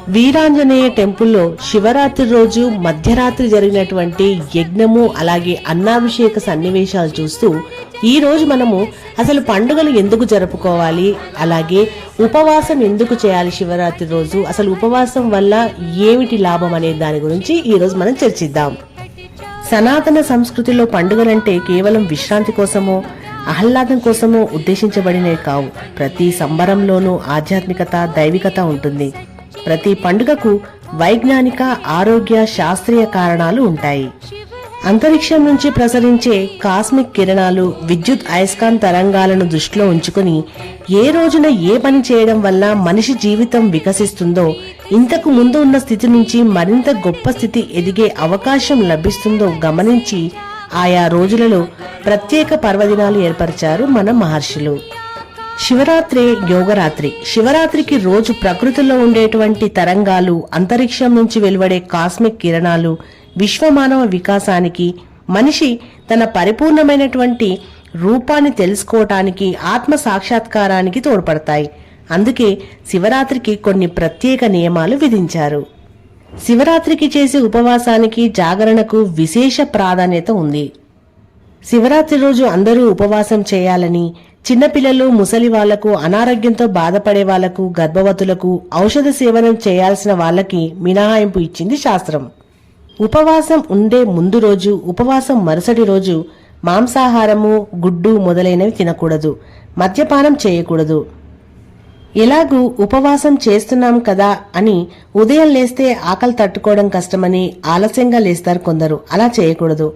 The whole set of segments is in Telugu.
వీరాంజనేయ టెంపుల్లో శివరాత్రి రోజు మధ్యరాత్రి జరిగినటువంటి యజ్ఞము అలాగే అన్నాభిషేక సన్నివేశాలు చూస్తూ ఈ రోజు మనము అసలు పండుగలు ఎందుకు జరుపుకోవాలి, అలాగే ఉపవాసం ఎందుకు చేయాలి, శివరాత్రి రోజు అసలు ఉపవాసం వల్ల ఏమిటి లాభం అనే దాని గురించి ఈ రోజు మనం చర్చిద్దాం. సనాతన సంస్కృతిలో పండుగలంటే కేవలం విశ్రాంతి కోసమో ఆహ్లాదం కోసమో ఉద్దేశించబడినవి కావు. ప్రతి సంబరంలోనూ ఆధ్యాత్మికత, దైవికత ఉంటుంది. ప్రతి పండుగకు వైజ్ఞానిక, ఆరోగ్య, శాస్త్రీయ కారణాలు ఉంటాయి. అంతరిక్షం నుంచి ప్రసరించే కాస్మిక్ కిరణాలు, విద్యుత్ అయస్కాంత తరంగాలను దృష్టిలో ఉంచుకుని ఏ రోజున ఏ పని చేయడం వల్ల మనిషి జీవితం వికసిస్తుందో, ఇంతకు ముందు ఉన్న స్థితి నుంచి మరింత గొప్ప స్థితి ఎదిగే అవకాశం లభిస్తుందో గమనించి ఆయా రోజులలో ప్రత్యేక పర్వదినాలు ఏర్పరిచారు మన మహర్షులు. శివరాత్రి యోగరాత్రి. శివరాత్రికి రోజు ప్రకృతిలో ఉండేటువంటి తరంగాలు, అంతరిక్షం నుంచి వెలువడే కాస్మిక్ కిరణాలు విశ్వమానవ వికాసానికి, మనిషి తన పరిపూర్ణమైనటువంటి రూపాన్ని తెలుసుకోవటానికి, ఆత్మ సాక్షాత్కారానికి తోడ్పడతాయి. అందుకే శివరాత్రికి కొన్ని ప్రత్యేక నియమాలు విధించారు. శివరాత్రికి చేసే ఉపవాసానికి, జాగరణకు విశేష ప్రాధాన్యత ఉంది. శివరాత్రి రోజు అందరూ ఉపవాసం చేయాలని, చిన్నపిల్లలు, ముసలి వాళ్లకు, అనారోగ్యంతో బాధపడే వాళ్లకు, గర్భవతులకు, ఔషధ సేవనం చేయాల్సిన వాళ్లకి మినహాయింపు ఇచ్చింది శాస్త్రం. ఉపవాసం ఉండే ముందు రోజు, ఉపవాసం మరుసటి రోజు మాంసాహారము, గుడ్డు మొదలైనవి తినకూడదు. మద్యపానం చేయకూడదు. ఎలాగూ ఉపవాసం చేస్తున్నాం కదా అని ఉదయం లేస్తే ఆకలి తట్టుకోవడం కష్టమని ఆలస్యంగా లేస్తారు కొందరు. అలా చేయకూడదు.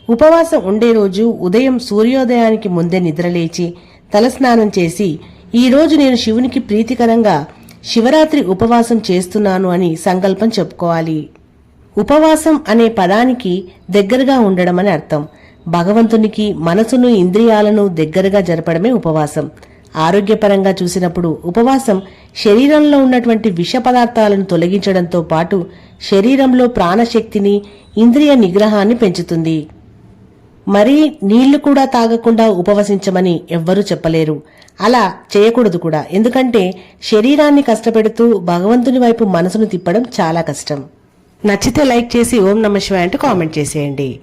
ఉపవాసం ఉండే రోజు ఉదయం సూర్యోదయానికి ముందే నిద్రలేచి తలస్నానం చేసి ఈ రోజు నేను శివునికి ప్రీతికరంగా శివరాత్రి ఉపవాసం చేస్తున్నాను అని సంకల్పం చెప్పుకోవాలి. ఉపవాసం అనే పదానికి దగ్గరగా ఉండడం అని అర్థం. భగవంతునికి మనసును, ఇంద్రియాలను దగ్గరగా జరపడమే ఉపవాసం. ఆరోగ్యపరంగా చూసినప్పుడు ఉపవాసం శరీరంలో ఉన్నటువంటి విష పదార్థాలను తొలగించడంతో పాటు శరీరంలో ప్రాణశక్తిని, ఇంద్రియ నిగ్రహాన్ని పెంచుతుంది. మరీ నీళ్లు కూడా తాగకుండా ఉపవసించమని ఎవ్వరూ చెప్పలేరు. అలా చేయకూడదు కూడా. ఎందుకంటే శరీరాన్ని కష్టపెడుతూ భగవంతుని వైపు మనసును తిప్పడం చాలా కష్టం. నచ్చితే లైక్ చేసి ఓం నమః శివాయ అంటూ కామెంట్ చేసేయండి.